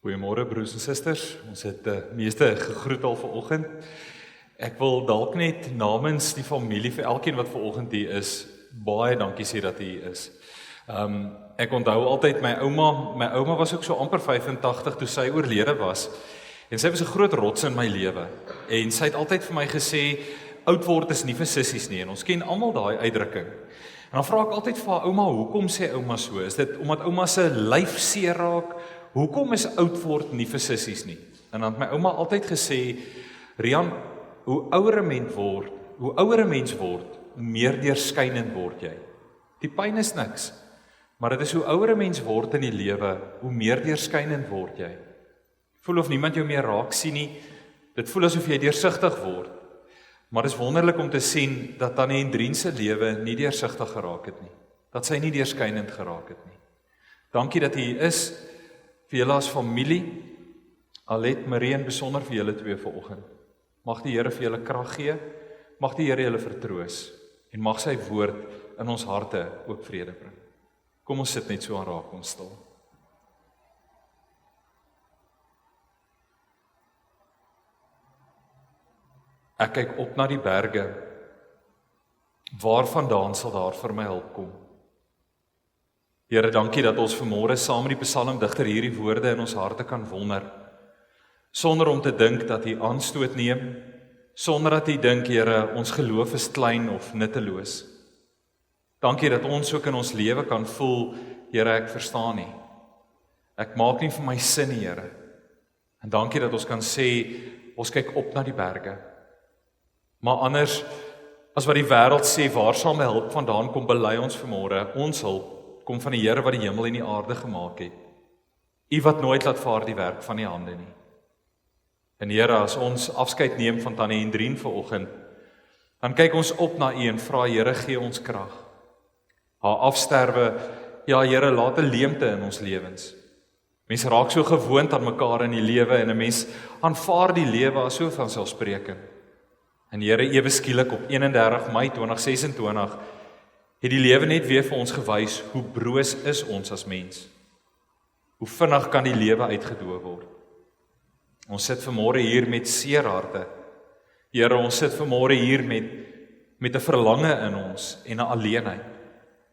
Goeiemôre broers en susters, ons het meeste gegroet al vanoggend. Ek wil dalk net namens die familie vir elkeen wat vanoggend hier is, baie dankie sê dat hy hier is. Ek onthou altyd my ouma was ook so amper 85 toe sy oorlede was. En sy was 'n groot rots in my lewe. En sy het altyd vir my gesê, oud word is nie vir sissies nie. En ons ken almal daai uitdrukking. En dan vra ek altyd vir haar, ouma, hoekom sê ouma so? Is dit omdat ouma se lyf seer raak? Hoekom is oud word nie vir sissies nie? En dan het my ouma altyd gesê, Rian, hoe ouer 'n mens word, hoe meer deurskynend word jy. Die pyn is niks, maar dit is hoe ouer 'n mens word in die lewe, hoe meer deurskynend word jy. Voel of niemand jou meer raak sien nie, dit voel asof jy deursigtig word. Maar dit is wonderlik om te sien dat Tannie Hendrien se lewe nie deursigtig geraak het nie, dat sy nie deurskynend geraak het nie. Dankie dat jy is, vir julle as familie, Alet, Marie en besonder vir julle twee vanoggend. Mag die Here vir julle krag gee, mag die Here julle vertroos, en mag sy woord in ons harte ook vrede bring. Kom ons sit net so en raak ons stil. Ek kyk op na die berge, waarvandaan sal daar vir my hulp kom? Here, dankie dat ons vanmôre saam met die psalmdigter hierdie woorde in ons harte kan wonder, sonder om te dink dat hy aanstoot neem, sonder dat hy dink, Here, ons geloof is klein of nutteloos. Dankie dat ons ook in ons lewe kan voel, Here, ek verstaan nie. Ek maak nie vir my sin, Here. En dankie dat ons kan sê, ons kyk op na die berge. Maar anders, as wat die wêreld sê, waar sal my hulp vandaan kom, bely ons vanmôre, ons hulp kom van die Here wat die hemel en die aarde gemaak het. U wat nooit laat vaar die werk van die hande nie. En Here, as ons afskeid neem van Tannie Hendrien vanoggend, dan kyk ons op na U en vra, Here, gee ons krag. Haar afsterwe, ja Here, laat 'n leemte in ons lewens. Mense raak so gewoond aan mekaar in die lewe en 'n mens aanvaar die lewe as so vanselfsprekend. En Here, ewe skielik op 31 Mei 2026 het die lewe net weer vir ons gewys hoe broos is ons as mens. Hoe vinnig kan die lewe uitgedoof word. Ons sit vanmôre hier met seer harte. Here, ons sit vanmôre hier met 'n verlange in ons en 'n alleenheid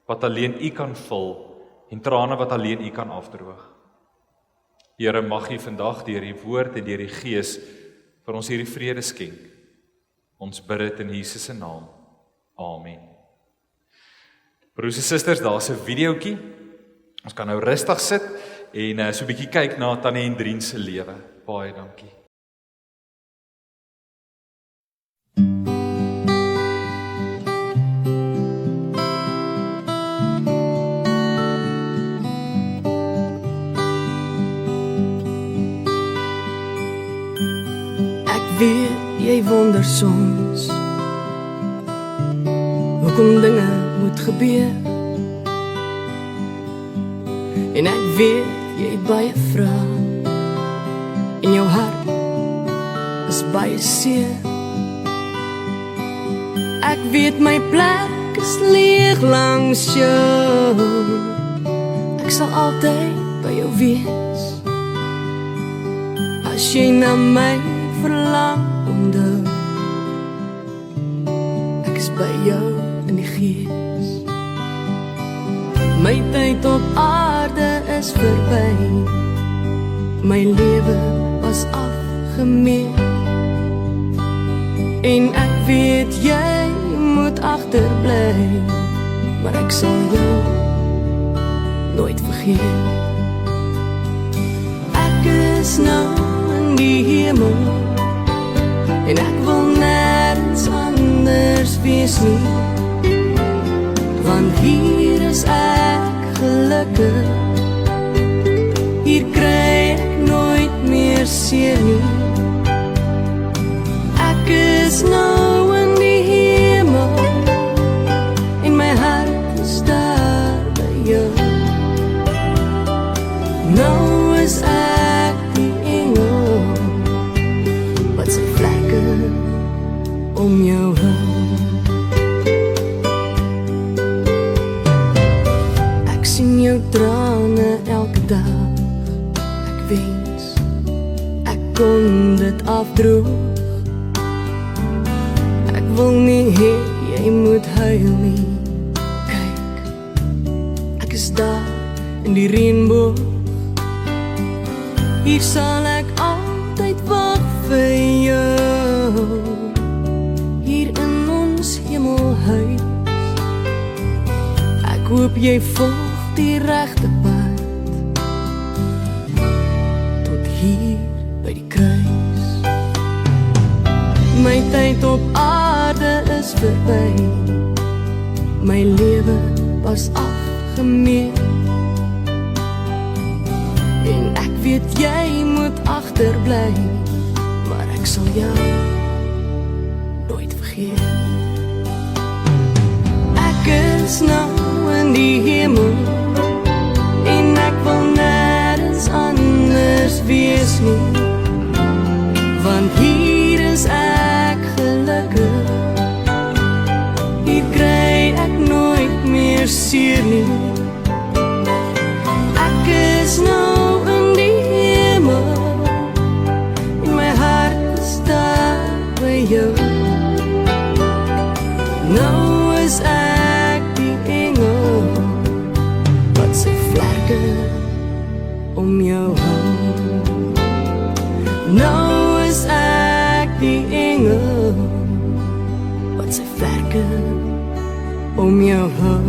wat alleen U kan vul en trane wat alleen U kan afdroog. Here, mag U vandag deur die woord en deur die Gees vir ons hierdie vrede skenk. Ons bid dit in Jesus se naam. Amen. Broers en susters, daar's 'n videoetjie. Ons kan nou rustig sit en so 'n bietjie kyk na Tannie Hendrien se lewe. Baie dankie. Ek weet jy wonder soms hoekom dinge moet gebeur. En ek weet jy het baie vrae en jou hart is baie seer. Ek weet my plek is leeg langs jou. Ek sal altyd by jou wees. As jy na my verlang, onthou ek is by jou in die Gees. My tyd op aarde is verby. My lewe was afgemeet. En ek weet jy moet agterbly, maar ek sal jou nooit vergeet. Ek is nou in die hemel en ek wil nergens anders wees nie, want hier is ek gelukkig. Hier kry ek nooit meer seer nie. Ek is nou in die hemel en my hart is daar by jou. Nou is ek die engel wat sy vlekke om jou hou. Ek sien jou trane elke dag. Ek wens kon dit afdroog. Ek wil nie hê jy moet huil nie. Kyk, ek is daar in die reënboog. Hier sal ek altyd wag vir jou. Hier in ons hemelhuis. Ek hoop jy volg die regte pad tot hier by die kruis. My tyd op aarde is verby. My lewe was afgemeet. En ek weet jy moet agterbly, maar ek sal jou nooit vergeet. Ek is nou in die hemel en ek wil nêrens anders wees nie, want hier is ek gelukkig. Hier kry ek nooit meer seer nie. Ek is nou in die hemel en my hart is daar by jou. Nou is ek die engel wat sy vlerke om jou hou. Nou is ek die engel wat sy vlerke om jou hou.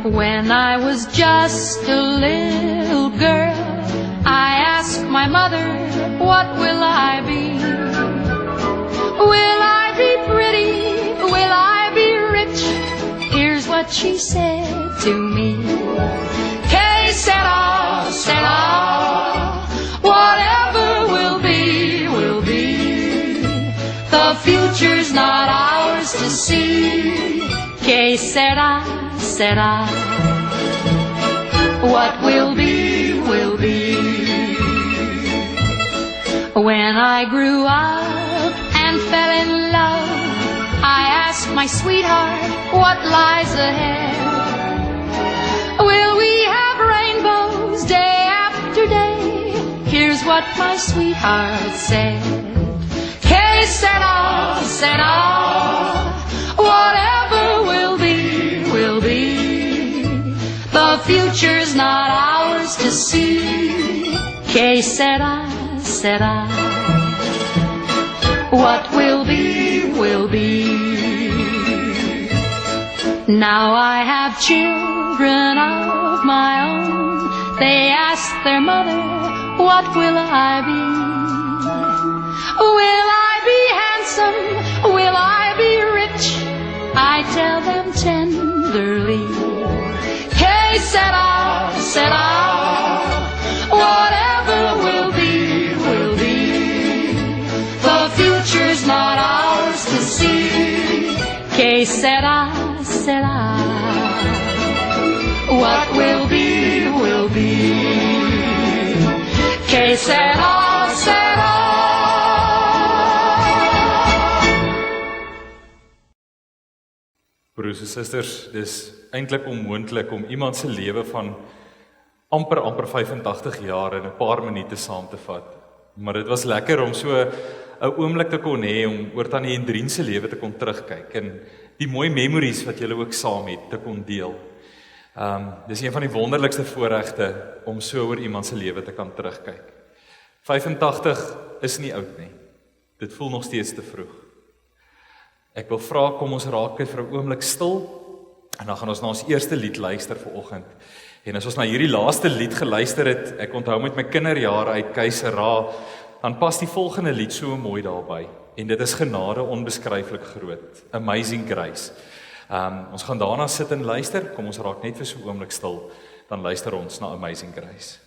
When I was just a little girl, I asked my mother, what will I be? Will I be pretty? Will I be rich? Here's what she said to me. Que sera, sera, whatever will be, will be. The future's not ours to see. Que sera, sera, what will be, will be. When I grew up and fell in love, I asked my sweetheart what lies ahead. Will we have rainbows day after day? Here's what my sweetheart said. Que sera, sera, whatever will be, will be. The future's not ours to see. Que sera, sera, what will be, will be. Now I have children of my own. They ask their mother, what will I be? Will I be handsome? Will I be rich? I tell them tenderly, que sera, sera, whatever will be, will be. The future's not ours to see. Que sera, sera, what will be, will be. Que sera, sera. Broers en susters, dis eintlik onmoontlik om iemand se lewe van amper 85 jaar in 'n paar minute saam te vat. Maar dit was lekker om so 'n oomblik te kon hê om oor Tannie Hendrien se lewe te kon terugkyk en die mooi memories wat julle ook saam het te kon deel. Dis een van die wonderlikste voorregte om so oor iemand se lewe te kan terugkyk. 85 is nie oud nie. Dit voel nog steeds te vroeg. Ek wil vra, kom ons raak net vir 'n oomblik stil en dan gaan ons na ons eerste lied luister vanoggend. En as ons na hierdie laaste lied geluister het, ek onthou met my kinderjare uit Keisera, dan pas die volgende lied so mooi daarby. En dit is genade onbeskryflik groot. Amazing Grace. Ons gaan daarna sit en luister. Kom ons raak net vir so 'n oomblik stil, dan luister ons na Amazing Grace.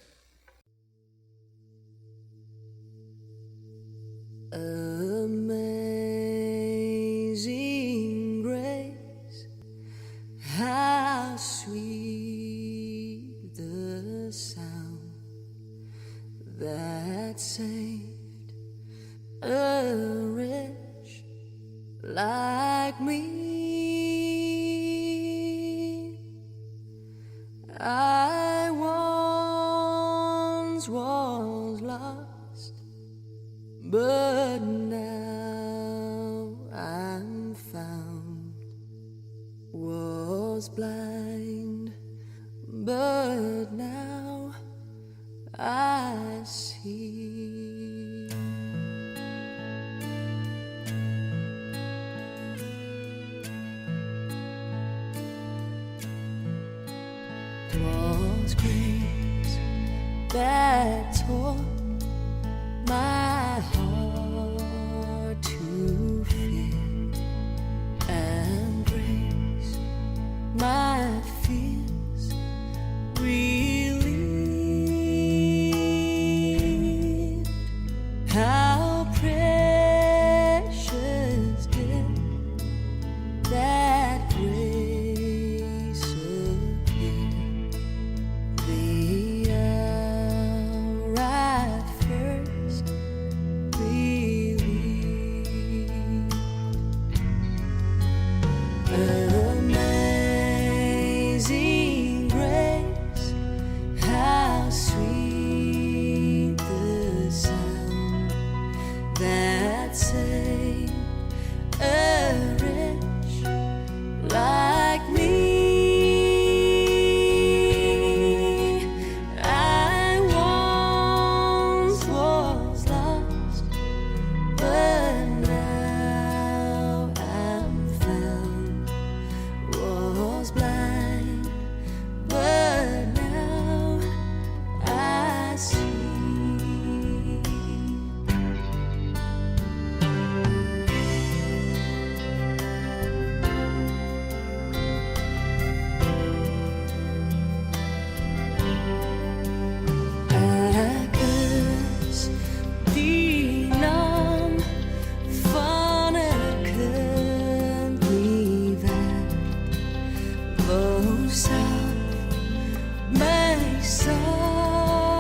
Amazing grace, how sweet the sound that saved a wretch like me. I once was lost, but now I'm found. Was blind, but now I see. Was grace that taught my heart to fear, and grace my fears relieved. How precious did that grace appear the hour I first believed. Amazing grace, how sweet the sound that saved a wretch like me. I once was lost, but now I'm found. Was blind, but now I see. Agus dinaam van 'n kind liefhet, wou self my sorg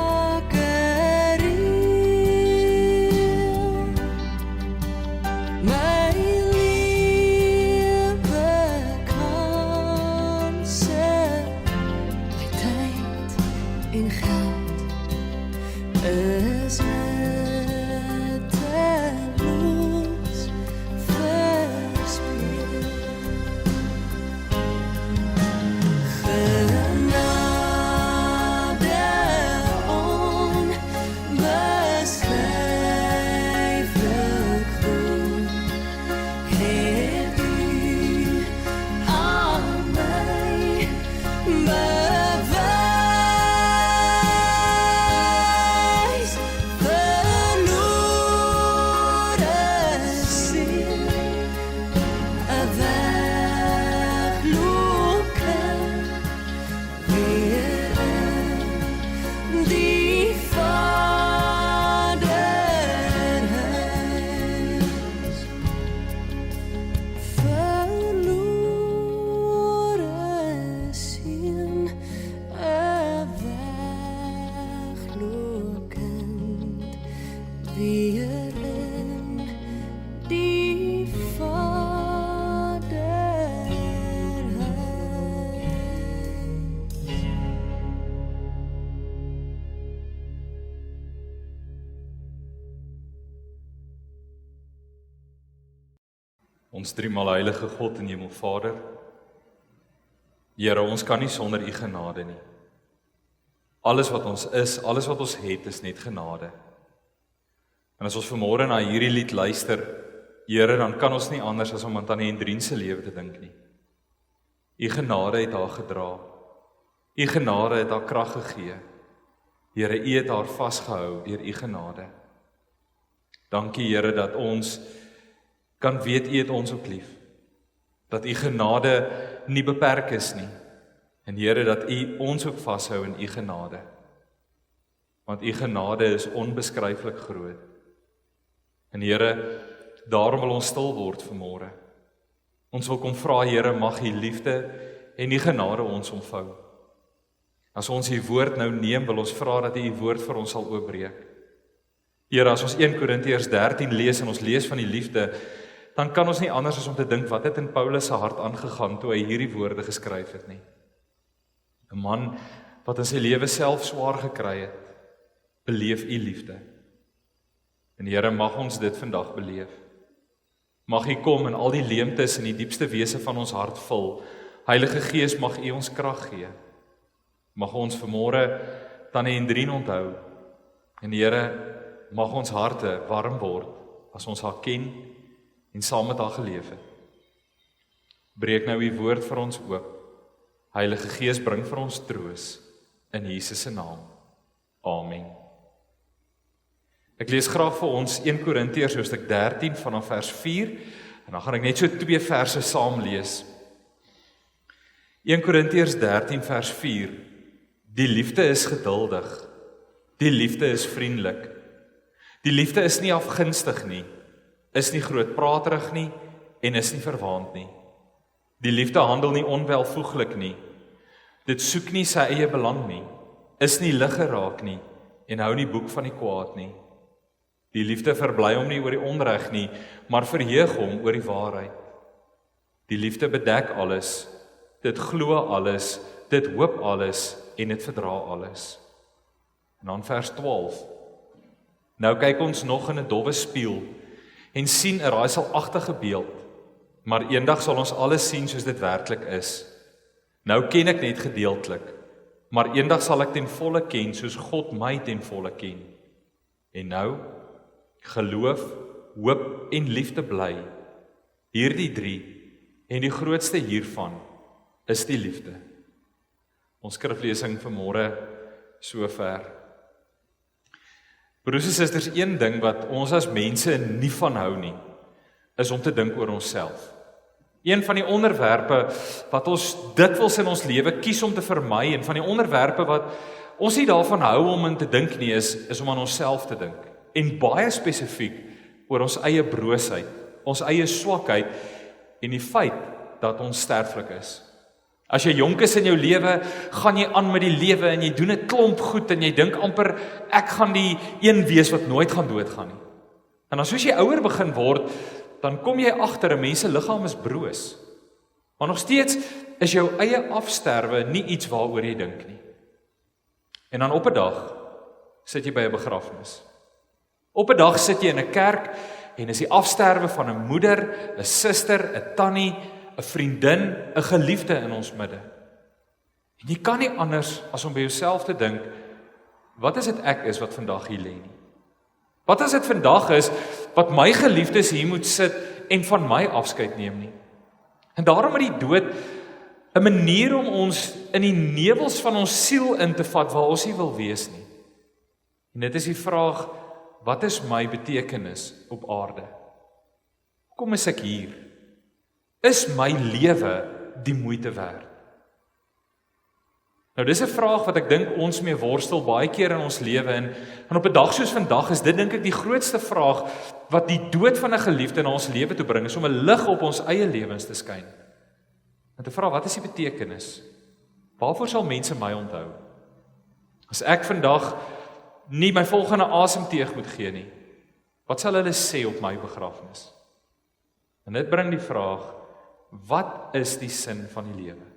en geld is nutteloos verspeel. Genade onbeschrijfelijk groot het U aan mij bewijs. Verloren ziel, weglopen weer in die vaderhuis. Verloren ziel, weglokend weer in die vaderhuis. Ons driemaal heilige God en Hemelvader, Here, ons kan nie sonder U genade nie. Alles wat ons is, alles wat ons het, is net genade. En as ons vanmôre na hierdie lied luister, Here, dan kan ons nie anders as om aan Tannie Hendrien se lewe te dink nie. U genade het haar gedra. U genade het haar krag gegee. Here, U het haar vasgehou deur U genade. Dankie, Here, dat ons kan weet U het ons ook lief. Dat U genade nie beperk is nie. En Here, dat U ons ook vashou in U genade. Want U genade is onbeskryflik groot. En Here, daarom wil ons stil word vanmôre. Ons wil kom vra, Here, mag U liefde en U genade ons omvou. As ons U woord nou neem, wil ons vra dat U U woord vir ons sal oopbreek. Here, as ons 1 Korintiërs 13 lees en ons lees van die liefde, dan kan ons nie anders as om te dink wat het in Paulus se hart aangegaan toe hy hierdie woorde geskryf het nie. 'n Man wat in sy lewe self swaar gekry het, beleef U liefde. En Here, mag ons dit vandag beleef. Mag U kom en al die leemtes in die diepste wese van ons hart vul. Heilige Gees, mag U ons krag gee. Mag ons vanmôre Tannie Hendrien onthou. En Here, mag ons harte warm word as ons haar ken en saam met haar geleef het. Breek nou U woord vir ons oop. Heilige Gees, bring vir ons troos in Jesus se naam. Amen. Ek lees graag vir ons 1 Korintiërs hoofstuk 13 vanaf vers 4 en dan gaan ek net so 2 verse saam lees. 1 Korintiërs 13 vers 4. Die liefde is geduldig. Die liefde is vriendelik. Die liefde is nie afgunstig nie, is nie grootpraterig nie en is nie verwaand nie. Die liefde handel nie onwelvoeglik nie. Dit soek nie sy eie belang nie, is nie lig geraak nie en hou nie boek van die kwaad nie. Die liefde verbly hom nie oor die onreg nie, maar verheug hom oor die waarheid. Die liefde bedek alles, dit glo alles, dit hoop alles en dit verdra alles. En dan vers 12. Nou kyk ons nog in 'n dowwe spieël en sien 'n raaiselagtige beeld, maar eendag sal ons alles sien soos dit werklik is. Nou ken ek net gedeeltelik, maar eendag sal ek ten volle ken soos God my ten volle ken. En nou geloof, hoop en liefde bly. Hierdie 3 en die grootste hiervan is die liefde. Ons skriflesing vanmôre sover. Broers en susters, een ding wat ons as mense nie van hou nie, is om te dink oor onsself. Een van die onderwerpe wat ons dikwels in ons lewe kies om te vermy en van die onderwerpe wat ons nie daarvan hou om in te dink nie, is om aan onsself te dink. En baie spesifiek oor ons eie broosheid, ons eie swakheid en die feit dat ons sterflik is. As jy jonk is in jou lewe, gaan jy aan met die lewe en jy doen 'n klomp goed en jy dink amper ek gaan die een wees wat nooit gaan doodgaan nie. En dan soos jy ouer begin word, dan kom jy agter 'n mens se liggaam is broos. Maar nog steeds is jou eie afsterwe nie iets waaroor jy dink nie. En dan op 'n dag sit jy by 'n begrafnis. Op 'n dag sit jy in 'n kerk en is die afsterwe van 'n moeder, 'n suster, 'n tannie, 'n vriendin, 'n geliefde in ons midde. En jy kan nie anders as om by jouself te dink, wat as dit ek is wat vandag hier lê nie? Wat as dit vandag is wat my geliefdes hier moet sit en van my afskeid neem nie? En daarom het die dood 'n manier om ons in die nevels van ons siel in te vat waar ons nie wil wees nie. En dit is die vraag, wat is my betekenis op aarde? Hoekom is ek hier? Is my lewe die moeite werd? Nou dis 'n vraag wat ek dink ons mee worstel baie keer in ons lewe en op 'n dag soos vandag is dit dink ek die grootste vraag wat die dood van 'n geliefde na ons lewe toe bring, is om 'n lig op ons eie lewens te skyn. En te vra, wat is die betekenis? Waarvoor sal mense my onthou? As ek vandag nie my volgende asemteug moet gee nie, wat sal hulle sê op my begrafnis? En dit bring die vraag, wat is die sin van die lewe?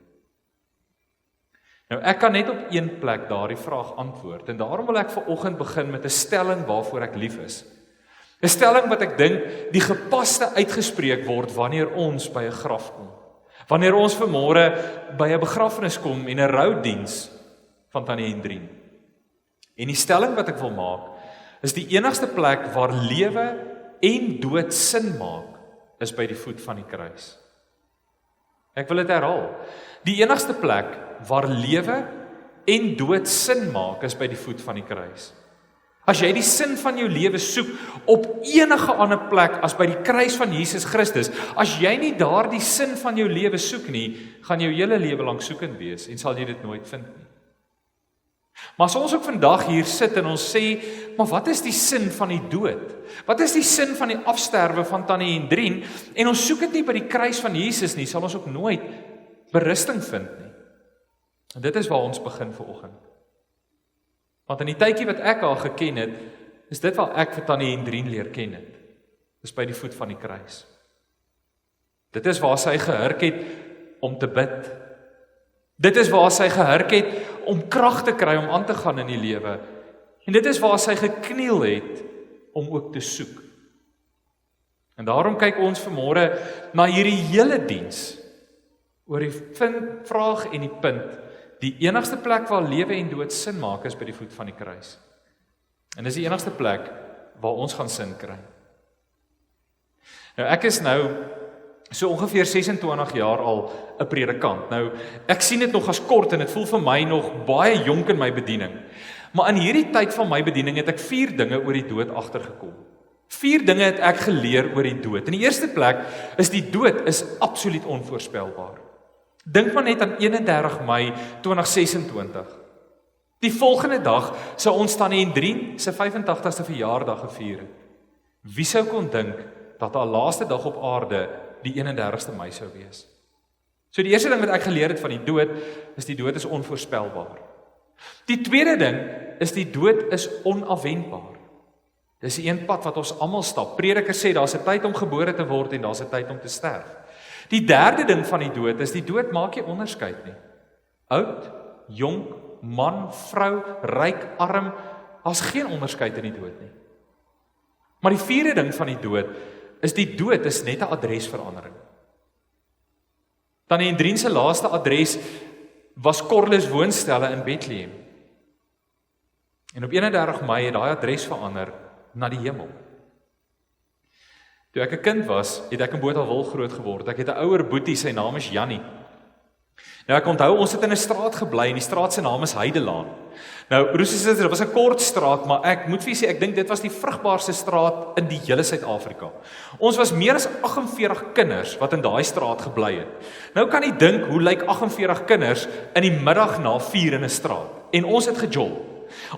Nou ek kan net op een plek daardie vraag antwoord en daarom wil ek vanoggend begin met 'n stelling waarvoor ek lief is. 'n Stelling wat ek dink die gepaste uitgespreek word wanneer ons by 'n graf kom. Wanneer ons vanmôre by 'n begrafnis kom en 'n roudiens van Tannie Hendrien. En die stelling wat ek wil maak, is die enigste plek waar lewe en dood sin maak, is by die voet van die kruis. Ek wil dit herhaal. Die enigste plek waar lewe en dood sin maak, is by die voet van die kruis. As jy die sin van jou lewe soek op enige ander plek as by die kruis van Jesus Christus, as jy nie daar die sin van jou lewe soek nie, gaan jou hele lewe lank soekend wees en sal jy dit nooit vind nie. Maar as ons ook vandag hier sit en ons sê, maar wat is die sin van die dood? Wat is die sin van die afsterwe van Tannie Hendrien? En ons soek dit nie by die kruis van Jesus nie, sal ons ook nooit berusting vind nie. En dit is waar ons begin vanoggend. Want in die tydjie wat ek haar geken het, is dit waar ek vir Tannie Hendrien leer ken het. Dis by die voet van die kruis. Dit is waar sy gehurk het om te bid. Dit is waar sy gehurk het om krag te kry om aan te gaan in die lewe. En dit is waar sy gekniel het om ook te soek. En daarom kyk ons vanmôre na hierdie hele diens oor die vraag en die punt. Die enigste plek waar lewe en dood sin maak, is by die voet van die kruis. En dis die enigste plek waar ons gaan sin kry. Nou ek is nou so ongeveer 26 jaar al 'n predikant. Nou ek sien dit nog as kort en dit voel vir my nog baie jonk in my bediening. Maar in hierdie tyd van my bediening het ek 4 dinge oor die dood agtergekom. 4 dinge het ek geleer oor die dood. In die eerste plek is die dood is absoluut onvoorspelbaar. Dink maar net aan 31 Mei 2026. Die volgende dag sou ons Tannie Hendrien se 85ste verjaardag gevier het. Wie sou kon dink dat haar laaste dag op aarde die 31ste Mei sou wees? So die eerste ding wat ek geleer het van die dood is onvoorspelbaar. Die tweede ding is die dood is onafwendbaar. Dis die een pad wat ons almal stap. Prediker sê daar's 'n tyd om gebore te word en daar's 'n tyd om te sterf. Die derde ding van die dood maak nie onderskeid nie. Oud, jonk, man, vrou, ryk, arm, daar's geen onderskeid in die dood nie. Maar die vierde ding van die dood is net 'n adresverandering. Tannie Hendrien se laaste adres was Corliss Woonstelle in Bethlehem. En op 31 Mei het daai adres verander na die hemel. Toe ek 'n kind was, het ek in Botawil groot geword. Ek het 'n ouer boetie, sy naam is Jannie. Nou ek onthou ons het in 'n straat gebly en die straat se naam is Heidelaan. Nou broers, dit was 'n kort straat, maar ek moet vir julle sê ek dink dit was die vrugbaarste straat in die hele Suid-Afrika. Ons was meer as 48 kinders wat in daai straat gebly het. Nou kan jy dink hoe lyk 48 kinders in die middag na 4 in 'n straat. En ons het gejol.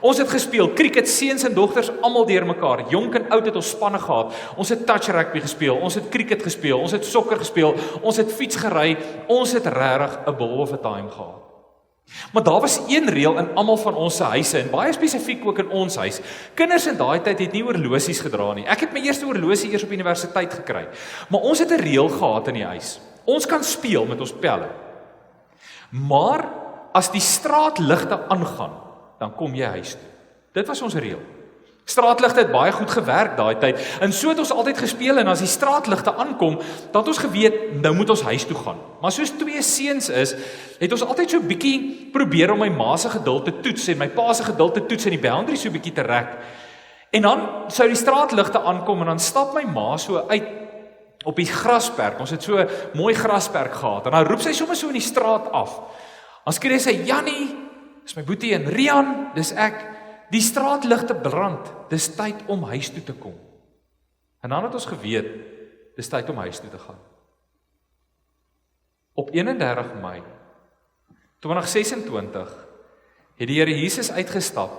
Ons het gespeel, cricket, seuns en dogters almal deur mekaar. Jonk en oud het ons spanne gehad. Ons het touch rugby gespeel, ons het cricket gespeel, ons het sokker gespeel, ons het fiets gery. Ons het regtig 'n ball of a time gehad. Maar daar was een reël in almal van ons se huise en baie spesifiek ook in ons huis. Kinders in daai tyd het nie horlosies gedra nie. Ek het my eerste horlosie eers op universiteit gekry. Maar ons het 'n reël gehad in die huis. Ons kan speel met ons pelle. Maar as die straatligte aangaan, dan kom jy huis toe. Dit was ons reël. Straatligte het baie goed gewerk daai tyd. En so het ons altyd gespeel en as die straatligte aankom, dan het ons geweet nou moet ons huis toe gaan. Maar soos 2 seuns is, het ons altyd so bietjie probeer om my ma se geduld te toets en my pa se geduld te toets en die boundary so bietjie te rek. En dan sou die straatligte aankom en dan stap my ma so uit op die grasperk. Ons het so 'n mooi grasperk gehad en dan roep sy sommer so in die straat af. Dan skree sy: "Jannie, dis my boetie en Rian, dis ek. Die straatligte brand, dis tyd om huis toe te kom." En dan het ons geweet, dis tyd om huis toe te gaan. Op 31 Mei 2026 het die Here Jesus uitgestap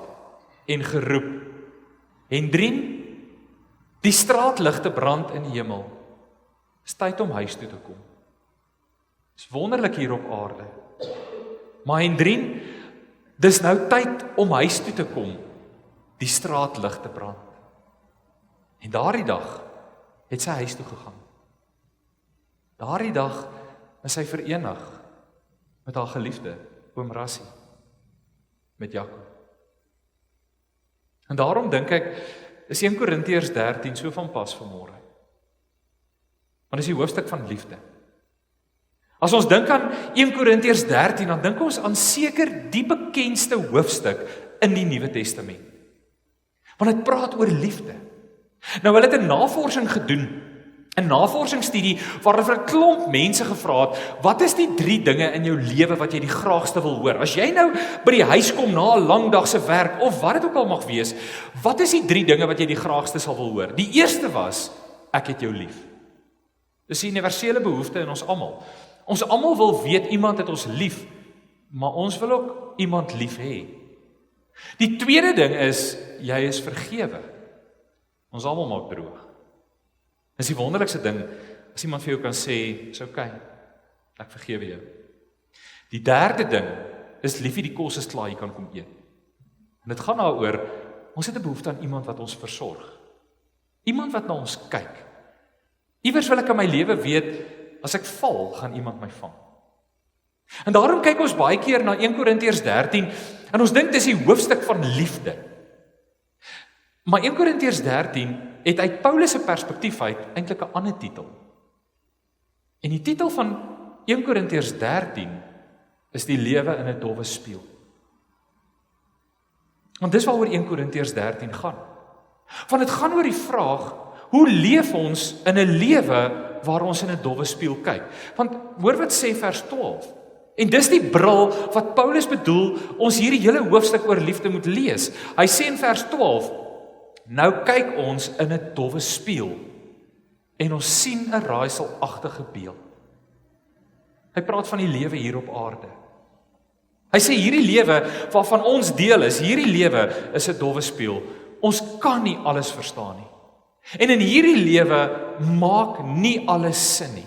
en geroep: "Hendrien, die straatligte brand in die hemel. Dis tyd om huis toe te kom." Dis wonderlik hier op aarde. Maar Hendrien, dis nou tyd om huis toe te kom. Die straatligte brand. En daardie dag het sy huis toe gegaan. Daardie dag is sy verenig met haar geliefde oom Rassie, met Jakob. En daarom dink ek, is 1 Korintiërs 13 so van pas vanmôre. Want dis die hoofstuk van liefde. As ons dink aan 1 Korintiërs 13, dan dink ons aan seker die bekendste hoofstuk in die Nuwe Testament. Want dit praat oor liefde. Nou hulle het 'n navorsing gedoen, 'n navorsingsstudie waar hulle vir 'n klomp mense gevra het, wat is die 3 dinge in jou lewe wat jy die graagste wil hoor? As jy nou by die huis kom na 'n lang dag se werk of wat dit ook al mag wees, wat is die 3 dinge wat jy die graagste sal wil hoor? Die eerste was, ek het jou lief. Dis 'n universele behoefte in ons almal. Ons almal wil weet iemand het ons lief, maar ons wil ook iemand lief hê. Die tweede ding is, jy is vergewe. Ons almal maak droog. Dis die wonderlikste ding, as iemand vir jou kan sê, is okay, ek vergewe jou. Die derde ding, is liefie die kos is klaar, jy kan kom eet. En dit gaan daaroor, ons het 'n behoefte aan iemand wat ons versorg. Iemand wat na ons kyk. Iewers wil ek in my lewe weet, as ek val, gaan iemand my vang. En daarom kyk ons baie keer na 1 Korintiërs 13, en ons dink dis die hoofstuk van liefde. Maar 1 Korintiërs 13 het uit Paulus se perspektief uit eintlik 'n ander titel. En die titel van 1 Korintiërs 13 is die lewe in 'n dowwe spieël. Want dis waaroor 1 Korintiërs 13 gaan. Want dit gaan oor die vraag, hoe leef ons in 'n lewe waar ons in 'n dowwe spieël kyk? Want hoor wat sê vers 12. En dis die bril wat Paulus bedoel, ons hierdie hele hoofstuk oor liefde moet lees. Hy sê in vers 12, nou kyk ons in 'n dowwe spieël en ons sien 'n raaiselagtige beeld. Hy praat van die lewe hier op aarde. Hy sê hierdie lewe waarvan ons deel is, hierdie lewe is 'n dowwe spieël. Ons kan nie alles verstaan nie. En in hierdie lewe maak nie alles sin nie.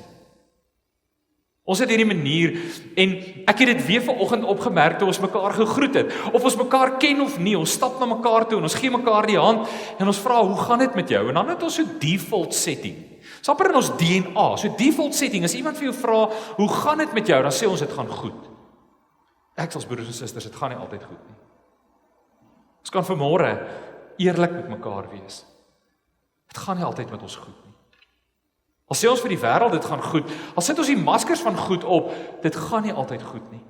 Ons het hierdie manier, en ek het dit weer vanoggend opgemerk toe ons mekaar gegroet het, of ons mekaar ken of nie, ons stap na mekaar toe en ons gee mekaar die hand en ons vra, hoe gaan dit met jou? En dan het ons so default setting. Sapper in ons DNA, so default setting, as iemand vir jou vra, hoe gaan dit met jou? Dan sê ons, dit gaan goed. Ek as broers en susters, dit gaan nie altyd goed nie. Ons kan vanmôre eerlik met mekaar wees. Dit gaan nie altyd met ons goed nie. Al sê ons vir die wêreld, dit gaan goed. Al sit ons die maskers van goed op, dit gaan nie altyd goed nie.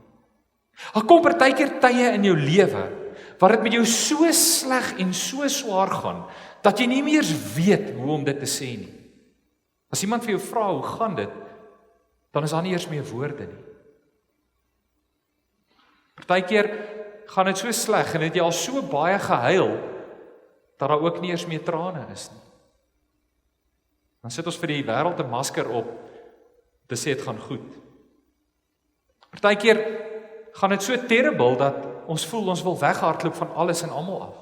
Daar kom partykeer tye in jou lewe, waar dit met jou so sleg en so swaar gaan, dat jy nie meer weet hoe om dit te sê nie. As iemand vir jou vra, hoe gaan dit, dan is daar nie eers meer woorde nie. Partykeer gaan dit so sleg, en het jy al so baie gehuil, dat daar ook nie eers meer trane is nie. Dan sit ons vir die wêreld 'n masker op, te sê dit gaan goed. Partykeer gaan dit so terrible, dat ons voel ons wil weghardloop van alles en almal af.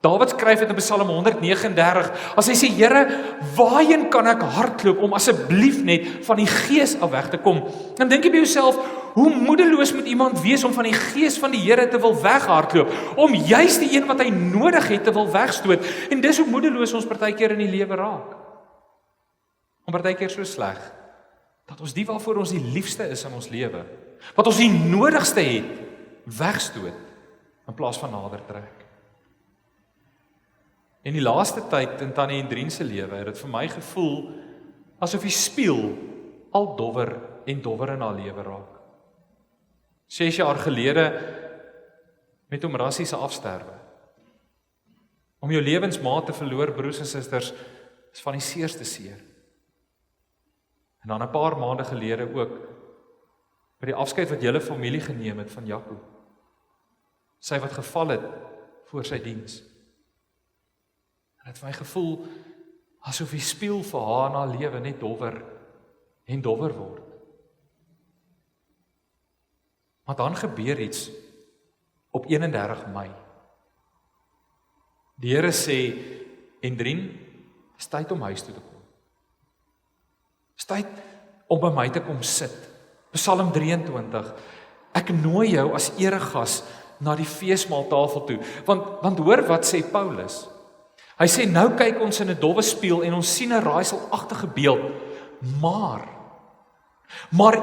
Dawid skryf dit in Psalm 139, as hy sê, Here, waarheen kan ek hardloop, om asseblief net van die gees af weg te kom? Dan dink jy by jouself, hoe moedeloos moet iemand wees om van die gees van die Here te wil weghardloop, om juist die een wat hy nodig het te wil wegstoot, en dis hoe moedeloos ons partykeer in die lewe raak. Om partykeer so sleg, dat ons die waarvoor ons die liefste is in ons lewe, wat ons die nodigste het, wegstoot, in plaas van nader trek. En die laaste tyd in Tannie Hendrien se lewe het dit vir my gevoel asof die spieël al dowwer en dowwer in haar lewe raak. 6 jaar gelede met hom rassiese afsterwe. Om jou lewensmaat te verloor, broers en susters, is van die seerste seer. En dan 'n paar maande gelede ook by die afskeid wat julle familie geneem het van Jaco. Sy wat geval het voor sy diens. En het vir my gevoel asof die spieël vir haar in haar lewe net dowwer en dowwer word. Maar dan gebeur iets op 31 Mei. Die Here sê, Hendrien, is tyd om huis toe te kom. Is tyd om by my te kom sit. Psalm 23, ek nooi jou as eregas na die feesmaaltafel toe. Want hoor wat sê Paulus. Hy sê, nou kyk ons in 'n dowwe spieël en ons sien 'n raaiselagtige beeld, maar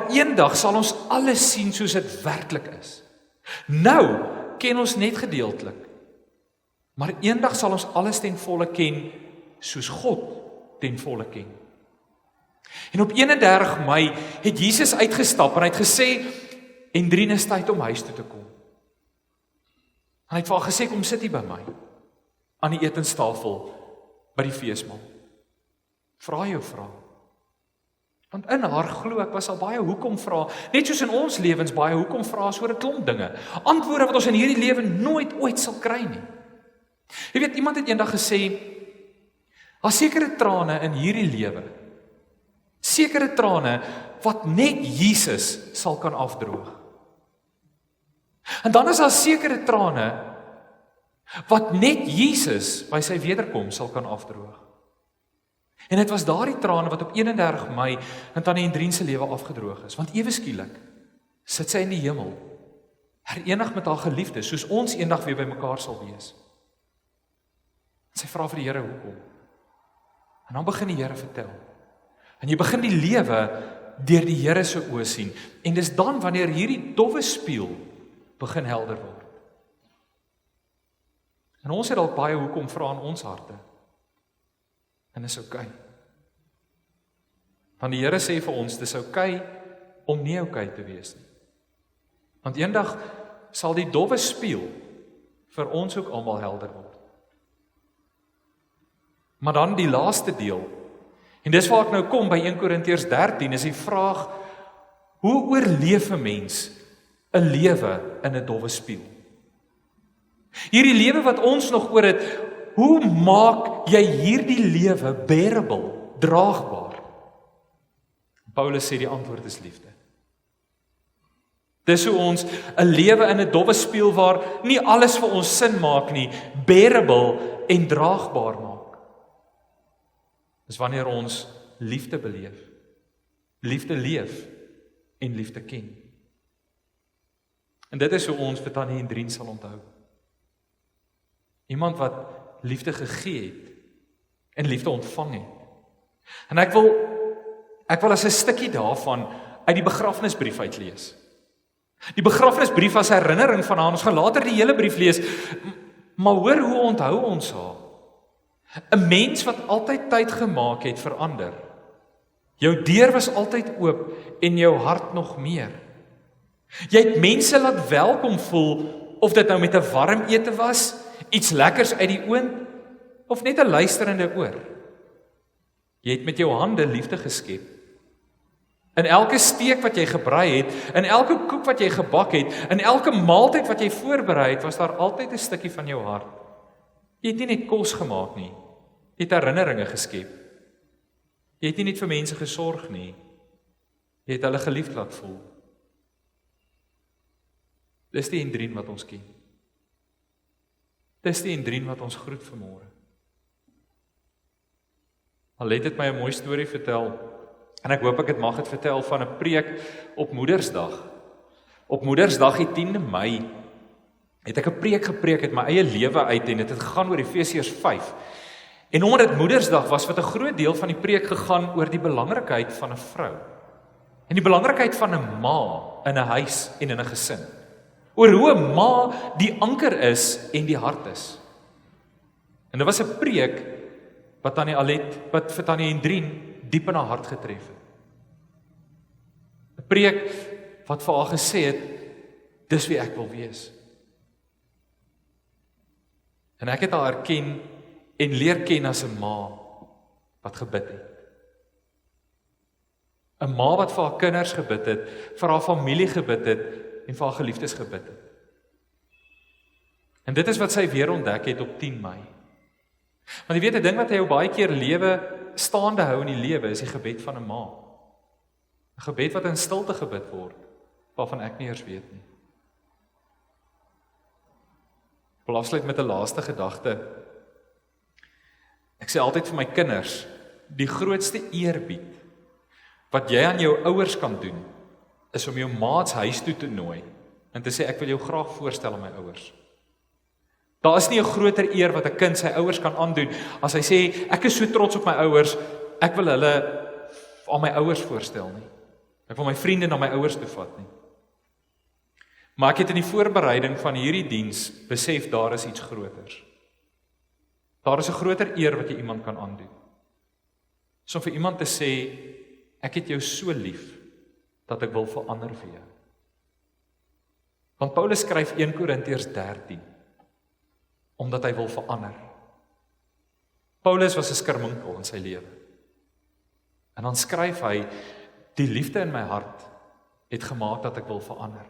eendag sal ons alles sien soos dit werklik is. Nou ken ons net gedeeltelik, maar eendag sal ons alles ten volle ken, soos God ten volle ken. En op 31 Mei het Jesus uitgestap en hy het gesê, Hendrien, is tyd om huis toe te kom. En hy het vir haar gesê, kom sit hier by my, aan die etenstafel, by die feesmaal. Vra jou vrae. Want in haar glo ek was al baie hoekom vra, net soos in ons lewens baie hoekom vra oor 'n klomp dinge. Antwoorde wat ons in hierdie lewe nooit ooit sal kry nie. Jy weet, iemand het eendag gesê, daar sekere trane in hierdie lewe, sekere trane wat net Jesus sal kan afdroog. En dan is daar sekere trane wat net Jesus by sy wederkoms sal kan afdroog. En dit was daardie trane wat op 31 Mei in Tannie Hendrien se lewe afgedroog is, want ewe skielik sit sy in die hemel, herenig met haar geliefdes, soos ons eendag weer by mekaar sal wees. En sy vra vir die Here hoekom. En dan begin die Here vertel. En jy begin die lewe deur die Here se oë sien, en dis dan wanneer hierdie dowwe spieël begin helder word. En ons het dalk baie hoekom vra in ons harte. En dis oukei. Want die Here sê vir ons, dis oukei om nie oukei te wees nie. Want eendag sal die dowwe spieël vir ons ook almal helder word. Maar dan die laaste deel, en dis waar ek nou kom by 1 Korintiërs 13, is die vraag, hoe oorleef 'n mens 'n lewe in 'n dowwe spieël? Hierdie lewe wat ons nog oor het, hoe maak jy hierdie lewe bearable, draagbaar? Paulus sê die antwoord is liefde. Dis hoe ons 'n lewe in 'n dowwe spieël waar nie alles vir ons sin maak nie, bearable en draagbaar maak. Dis wanneer ons liefde beleef, liefde leef en liefde ken. En dit is hoe ons vir Tannie Hendrien sal onthou. Iemand wat liefde gegee het en liefde ontvang het. En ek wil as 'n stukkie daarvan uit die begrafnisbrief uitlees. Die begrafnisbrief as herinnering van haar, ons gaan later die hele brief lees, maar hoor hoe onthou ons haar. 'n Mens wat altyd tyd gemaak het vir ander. Jou deur was altyd oop en jou hart nog meer. Jy het mense laat welkom voel, of dit nou met 'n warm ete was, iets lekkers uit die oond, of net 'n luisterende oor. Jy het met jou hande liefde geskep. In elke steek wat jy gebrei het, in elke koek wat jy gebak het, in elke maaltyd wat jy voorberei het, was daar altyd 'n stukkie van jou hart. Jy het nie net kos gemaak nie, jy het herinneringe geskep. Jy het nie net vir mense gesorg nie, jy het hulle geliefd laat voel. Dis die Hendrien wat ons ken. Dis die Hendrien wat ons groet vanmôre. Al het dit my 'n mooi storie vertel, en ek hoop ek mag dit vertel van 'n preek op Moedersdag. Op Moedersdag die 10de Mei het ek 'n preek gepreek uit my eie lewe uit, en dit het gegaan oor Efesiërs 5. En omdat dit Moedersdag was, wat 'n groot deel van die preek gegaan oor die belangrikheid van 'n vrou. En die belangrikheid van 'n ma in 'n huis en in 'n gesin. Oor hoe 'n ma die anker is en die hart is. En dit was 'n preek wat vir Tannie Hendrien diep in haar hart getref het. 'n Preek wat vir haar gesê het, dis wie ek wil wees. En ek het haar herken en leer ken as 'n ma wat gebid het. 'n Ma wat vir haar kinders gebid het, vir haar familie gebid het en vir haar geliefdes gebid het. En dit is wat sy weer ontdek het op 10 Mei. Want jy weet, 'n ding wat hy jou baie keer lewe staande hou in die lewe is die gebed van 'n ma. 'n Gebed wat in stilte gebid word, waarvan ek nie eers weet nie. Ek wil afsluit met 'n laaste gedagte. Ek sê altyd vir my kinders, die grootste eerbied wat jy aan jou ouers kan doen, is om jou maats huis toe te nooi en te sê ek wil jou graag voorstel aan my ouers. Daar is nie 'n groter eer wat 'n kind sy ouers kan aandoen as hy sê ek is so trots op my ouers, ek wil hulle aan my ouers voorstel nie. Ek wil my vriende na my ouers toe vat nie. Maar ek het in die voorbereiding van hierdie diens besef daar is iets groters. Daar is 'n groter eer wat jy iemand kan aandoen. So om vir iemand te sê, ek het jou so lief, dat ek wil verander vir jou. Want Paulus skryf 1 Korintiërs 13, omdat hy wil verander. Paulus was 'n skirminkel in sy lewe. En dan skryf hy, die liefde in my hart het gemaak dat ek wil verander.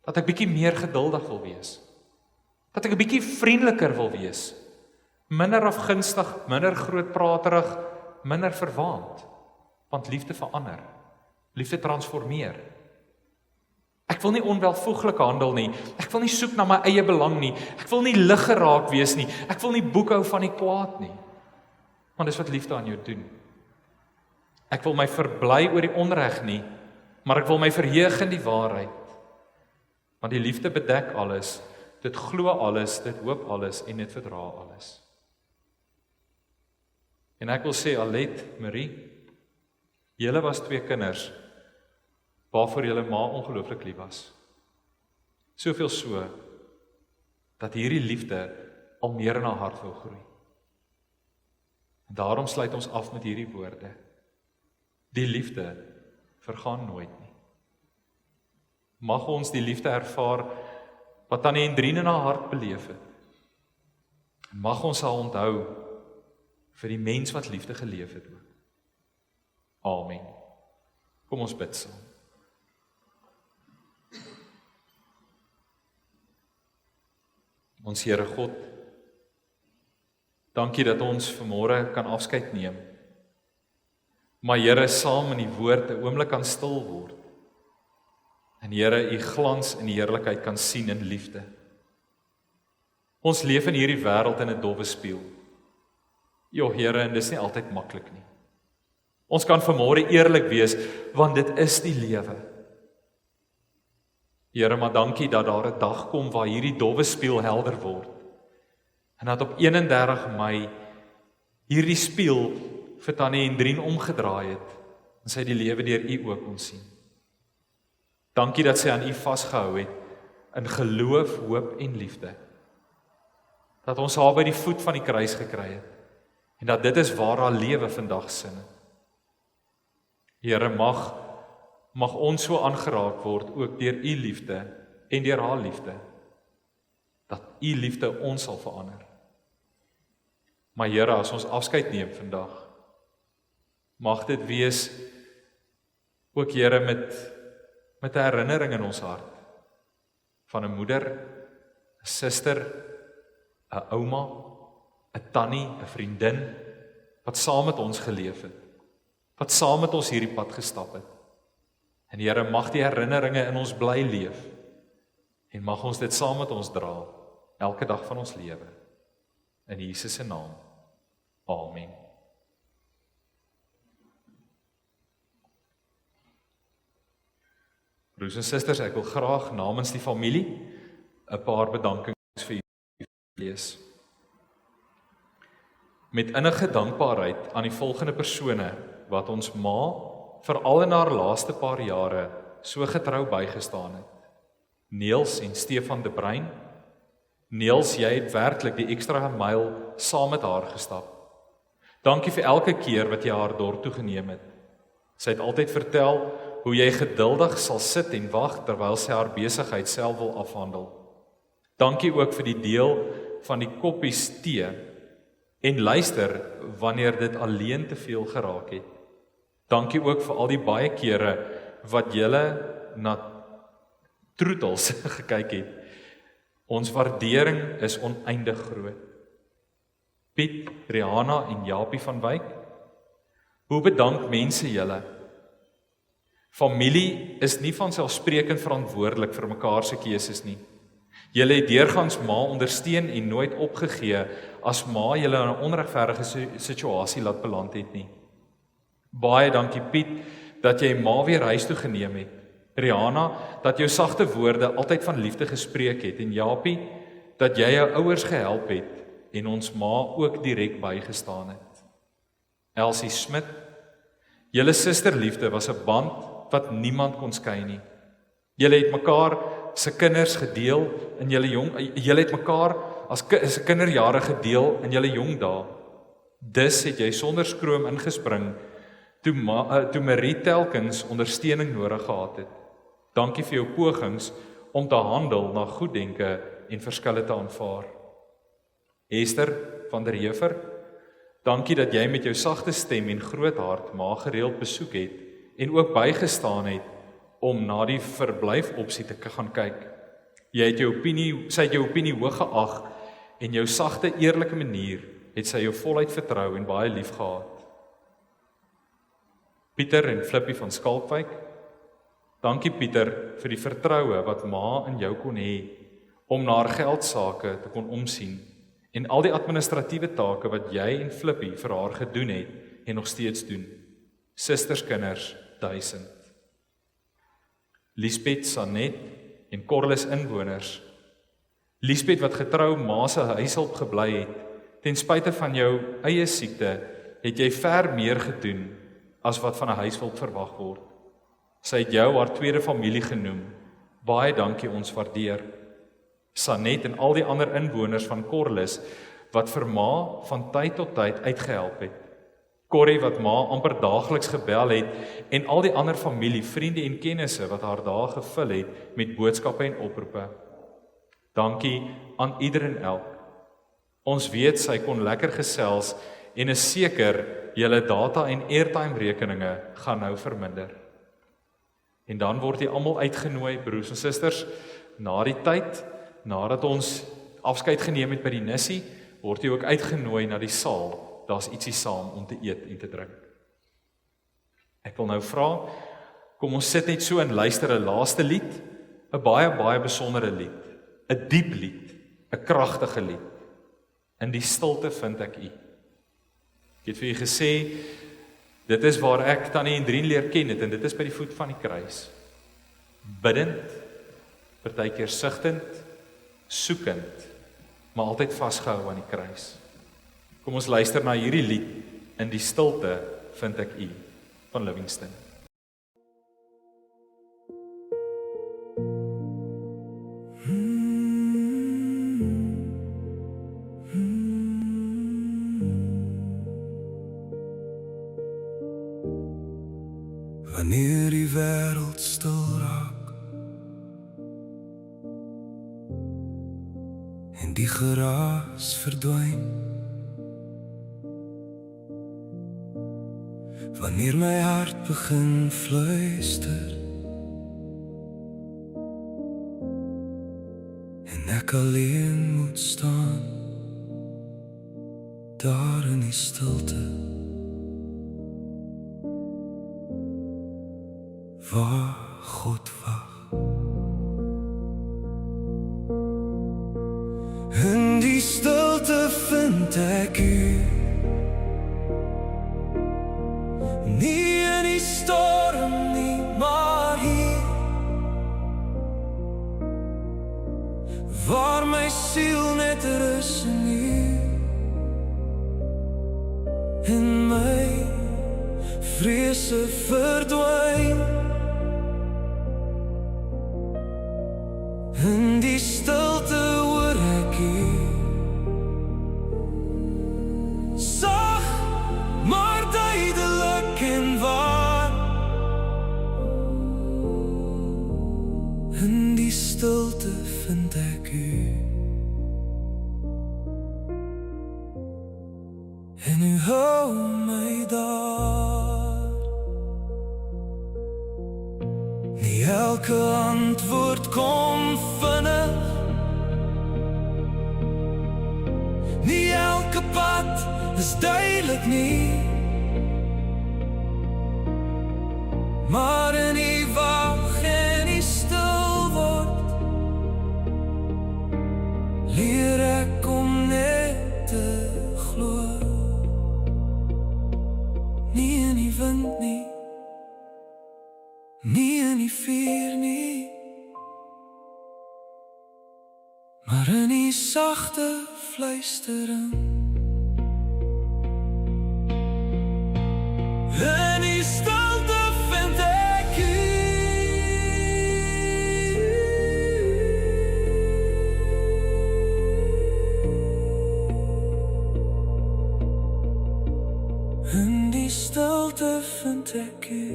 Dat ek bietjie meer geduldig wil wees. Dat ek 'n bietjie vriendeliker wil wees. Minder afgunstig, minder grootpraterig, minder verwaand. Want liefde verander. Liefde transformeer. Ek wil nie onwelvoeglik handel nie. Ek wil nie soek na my eie belang nie. Ek wil nie lig geraak wees nie. Ek wil nie boekhou van die kwaad nie. Want dis wat liefde aan jou doen. Ek wil my verbly oor die onreg nie, maar ek wil my verheug in die waarheid. Want die liefde bedek alles, dit glo alles, dit hoop alles en dit verdra alles. En ek wil sê, Alet, Marie, julle was 2 kinders, waarvoor julle ma ongelooflik lief was. Soveel so, dat hierdie liefde al meer in haar hart wil groei. En daarom sluit ons af met hierdie woorde. Die liefde vergaan nooit nie. Mag ons die liefde ervaar wat Tannie Hendrien in haar hart beleef het. En mag ons haar onthou vir die mens wat liefde geleef het ook. Amen. Kom ons bid saam. Ons Here God, dankie dat ons vanmôre kan afskeid neem. Maar Here, saam in die woord 'n oomblik kan stil word. En Here, u glans en die heerlikheid kan sien in liefde. Ons leef in hierdie wêreld in 'n dowwe spieël. Ja, Here, en dis nie altyd maklik nie. Ons kan vanmôre eerlik wees, want dit is die lewe. Here, maar dankie dat daar 'n dag kom waar hierdie dowwe spieël helder word. En dat op 31 Mei hierdie spieël vir Tannie Hendrien omgedraai het en sy die lewe deur u ook kon sien. Dankie dat sy aan u vasgehou het in geloof, hoop en liefde. Dat ons haar by die voet van die kruis gekry het en dat dit is waar haar lewe vandag sin het. Here, mag ons so aangeraak word ook deur u liefde en deur haar liefde, dat u liefde ons sal verander. Maar Here, as ons afskeid neem vandag, mag dit wees ook, Here, met 'n herinnering in ons hart van 'n moeder, 'n suster, 'n ouma, 'n tannie, 'n vriendin wat saam met ons geleef het, wat saam met ons hierdie pad gestap het. En Here, mag die herinneringe in ons bly leef en mag ons dit saam met ons dra elke dag van ons lewe. In Jesus se naam. Amen. Broers en susters, ek wil graag namens die familie 'n paar bedankings vir julle lees. Met innige dankbaarheid aan die volgende persone wat ons ma veral in haar laaste paar jare so getrou bygestaan het. Niels en Stefan de Bruin. Niels, jy het werklik die ekstra myl saam met haar gestap. Dankie vir elke keer wat jy haar dorp toe geneem het. Sy het altyd vertel hoe jy geduldig sal sit en wag terwyl sy haar besigheid self wil afhandel. Dankie ook vir die deel van die koppies tee en luister wanneer dit alleen te veel geraak het. Dankie ook vir al die baie kere wat julle na troetels gekyk het. Ons waardering is oneindig groot. Piet, Rihanna en Japie van Wyk, hoe bedank mense julle? Familie is nie vanselfsprekend verantwoordelik vir mekaar se keuses nie. Julle het deurgangs ma ondersteun en nooit opgegee as ma julle in 'n onregverdige situasie laat beland het nie. Baie dankie Piet dat jy ma weer huis toe geneem het. Rihanna, dat jou sagte woorde altyd van liefde gespreek het en Japie, dat jy jou ouers gehelp het en ons ma ook direk bygestaan het. Elsie Smit, julle susterliefde was 'n band wat niemand kon skei nie. Julle het mekaar se kinders gedeel in julle het mekaar as se kinderjare gedeel in julle jong dae. Dus het jy sonder skroom ingespring toe Marie telkens ondersteuning nodig gehad het. Dankie vir jou pogings om te handel na goeddenke en verskille te aanvaar. Esther van der Heever, dankie dat jy met jou sagte stem en groot hart ma gereeld besoek het en ook bygestaan het om na die verblyfopsie te gaan kyk. Sy het jou opinie hoog geag en jou sagte, eerlike manier het sy jou voluit vertrou en baie lief gehad. Pieter en Flippie van Skalkwyk, dankie Pieter vir die vertroue wat ma in jou kon hê om na haar geldsake te kon omsien en al die administratiewe take wat jy en Flippie vir haar gedoen het en nog steeds doen. Susterskinders 1000. Liesbeth, Sanet en Corliss inwoners. Liesbeth wat getrou ma se huishulp gebly het, ten spyte van jou eie siekte, het jy ver meer gedoen as wat van 'n huishulp verwag word. Sy het jou haar tweede familie genoem. Baie dankie, ons waardeer. Sanet en al die ander inwoners van Corliss wat vir ma van tyd tot tyd uitgehelp het. Corrie wat ma amper daagliks gebel het en al die ander familie, vriende en kennisse wat haar dae gevul het met boodskappe en oproepe. Dankie aan ieder en elk. Ons weet sy kon lekker gesels en is seker julle data en airtime rekeninge gaan nou verminder. En dan word jy almal uitgenooi, broers en susters, na die tyd, nadat ons afskeid geneem het by die nissie, word jy ook uitgenooi na die saal. Daar's ietsie saam om te eet en te drink. Ek wil nou vra, kom ons sit net so en luister 'n laaste lied, 'n baie besondere lied, 'n diep lied, 'n kragtige lied. In die stilte vind ek U. Ek het vir U gesê, dit is waar ek Tannie Hendrien leer ken het en dit is by die voet van die kruis. Bidend, partykeer sigtend, soekend, maar altyd vasgehou aan die kruis. Kom ons luister na hierdie lied, In die stilte vind ek U, van Livingston. Wanneer die wêreld stil raak en die geraas verdwyn, wanneer my hart begin fluister en ek alleen moet staan daar in die stilte waar God wag. In die stilte vind ek U, nie in die storm nie, maar hier waar my siel net rus in U en my vrese verdwyn. In die stilte hoor ek u. Sag, maar duidelik en waar. In die stilte vind ek u. En u hou my daar. Nie elke antwoord kom vinnig. Nie elke pad is duidelik nie. Maar in die wag en die stil word, leer ek om net te glo. Nie in die wind nie, nie in die vuur nie, maar in die sagte fluistering. In die stilte vind ek u. In die stilte vind ek u.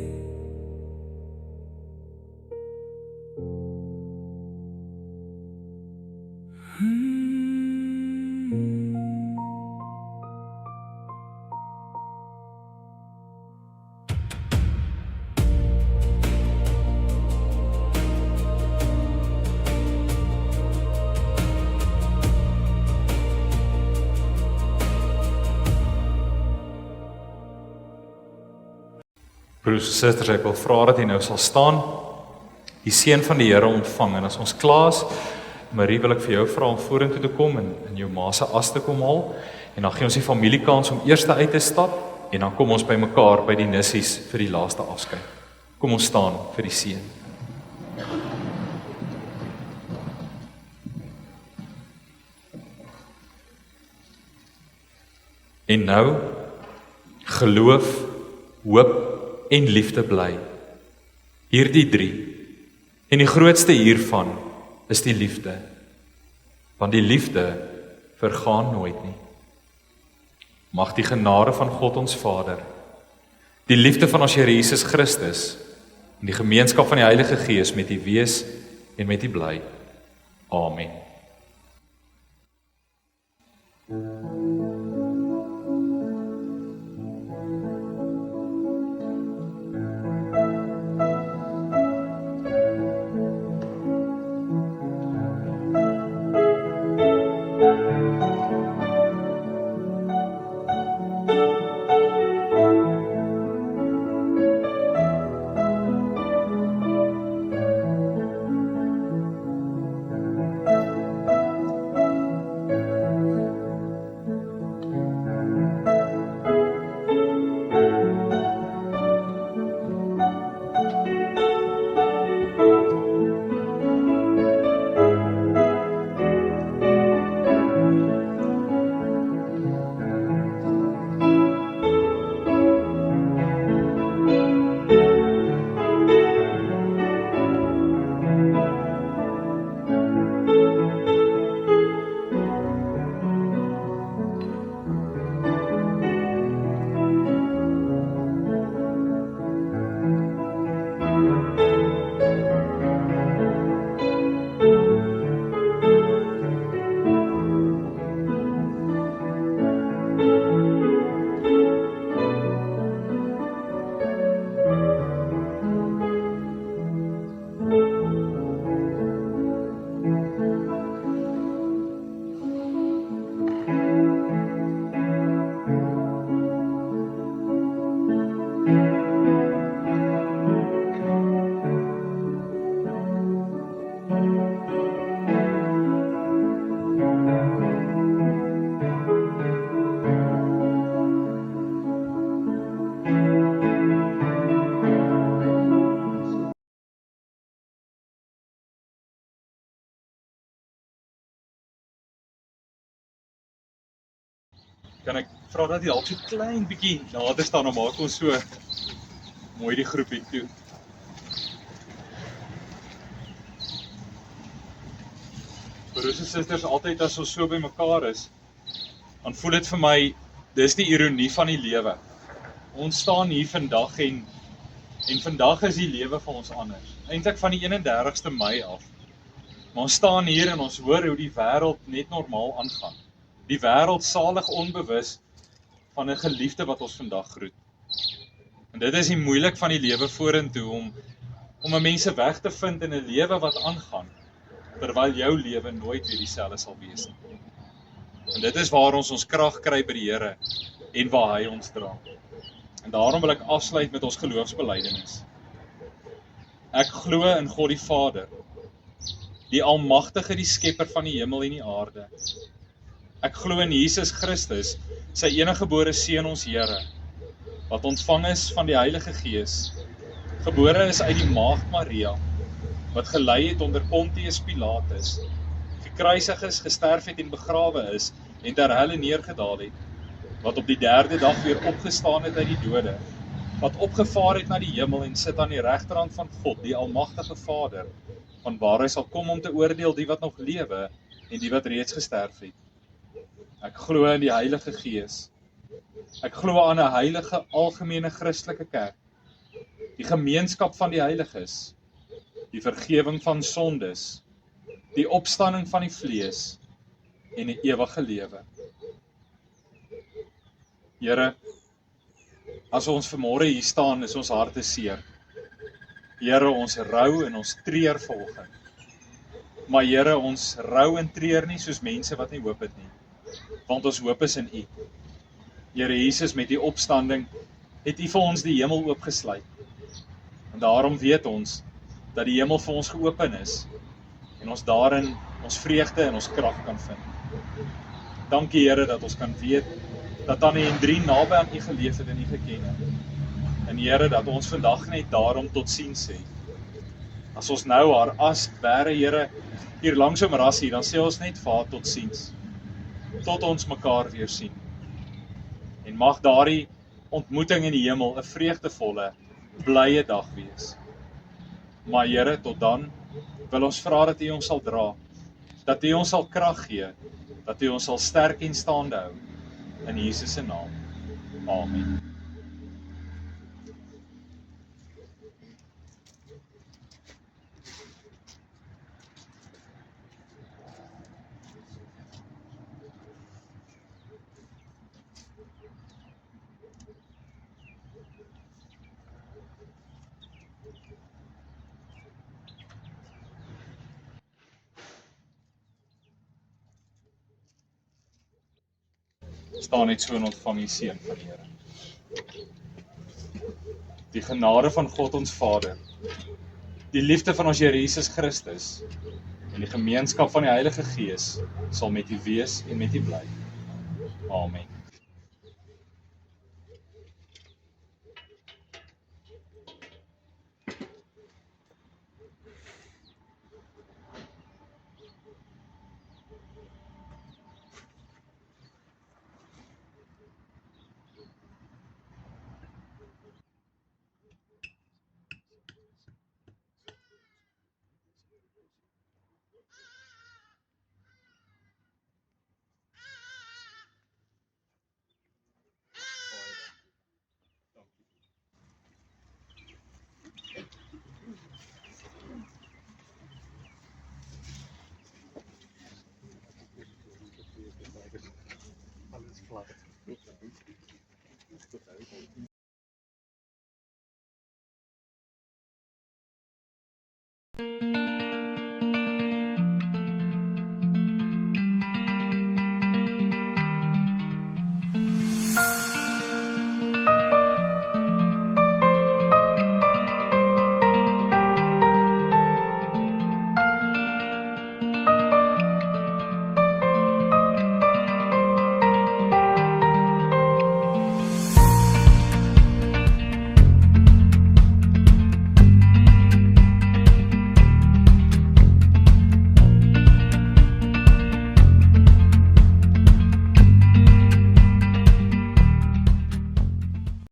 Broers en susters, ek wil vra dat jy nou sal staan, die seën van die Here ontvang, en as ons klaar is, Marie, wil ek vir jou vra om vorentoe te kom en in jou ma se as te kom haal, en dan gee ons die familie kans om eers uit te stap, en dan kom ons by mekaar by die nissies vir die laaste afskeid. Kom ons staan vir die seën. En nou, geloof, hoop en liefde bly. Hierdie 3. En die grootste hiervan is die liefde. Want die liefde vergaan nooit nie. Mag die genade van God ons Vader, die liefde van ons Here Jesus Christus en die gemeenskap van die Heilige Gees met u wees en met u bly. Amen. Kan ek vra dat jy dalk so klein bietjie nader staan, dan maak ons so mooi die groepie toe. Broers en susters, altyd as ons so by mekaar is, dan voel dit vir my, dis die ironie van die lewe. Ons staan hier vandag en vandag is die lewe vir ons anders. Eintlik van die 31ste Mei af. Maar ons staan hier en ons hoor hoe die wêreld net normaal aangaan. Die wêreld salig onbewus van 'n geliefde wat ons vandag groet. En dit is die moeilik van die lewe vorentoe om 'n mense weg te vind in 'n lewe wat aangaan, terwyl jou lewe nooit weer dieselfde sal wees nie. En dit is waar ons krag kry by die Here en waar hy ons dra. En daarom wil ek afsluit met ons geloofsbelydenis. Ek glo in God die Vader, die Almagtige, die Skepper van die hemel en die aarde. Ek glo in Jesus Christus, sy eniggebore Seun, ons Here, wat ontvang is van die Heilige Gees, gebore is uit die Maagd Maria, wat gelei het onder Pontius Pilatus, gekruisig is, gesterf het en begrawe is, en ter helle neergedaal het, wat op die 3de dag weer opgestaan het uit die dode, wat opgevaar het na die hemel en sit aan die regterhand van God, die Almagtige Vader, van waar hy sal kom om te oordeel die wat nog lewe en die wat reeds gesterf het. Ek glo in die Heilige Gees. Ek glo aan 'n heilige algemene Christelike kerk, die gemeenskap van die heiliges, die vergewing van sondes, die opstanding van die vlees en die ewige lewe. Here, as ons vanmôre hier staan, is ons harte seer. Here, ons rou en ons treur volgens. Maar Here, ons rou en treur nie soos mense wat nie hoop het nie, want ons hoop is in U. Here Jesus, met die opstanding het U vir ons die hemel oopgesluit. En daarom weet ons dat die hemel vir ons geopen is en ons daarin ons vreugde en ons krag kan vind. Dankie Here dat ons kan weet dat Tannie en 3 naby aan U geleef het en U geken het. En Here, dat ons vandag net daarom totsiens sê. As ons nou haar as bære, Here, hier langs om rassie, dan sê ons net vir haar totsiens. Tot ons mekaar weer sien. En mag daardie ontmoeting in die hemel 'n vreugdevolle, blye dag wees. Maar Here, tot dan wil ons vra dat U ons sal dra, dat U ons sal krag gee, dat U ons sal sterk en staande hou. In Jesus se naam. Amen. Staan net so en ontvang die seën van die Here. Die genade van God ons Vader, die liefde van ons Here Jesus Christus en die gemeenskap van die Heilige Gees sal met u wees en met u bly. Amen.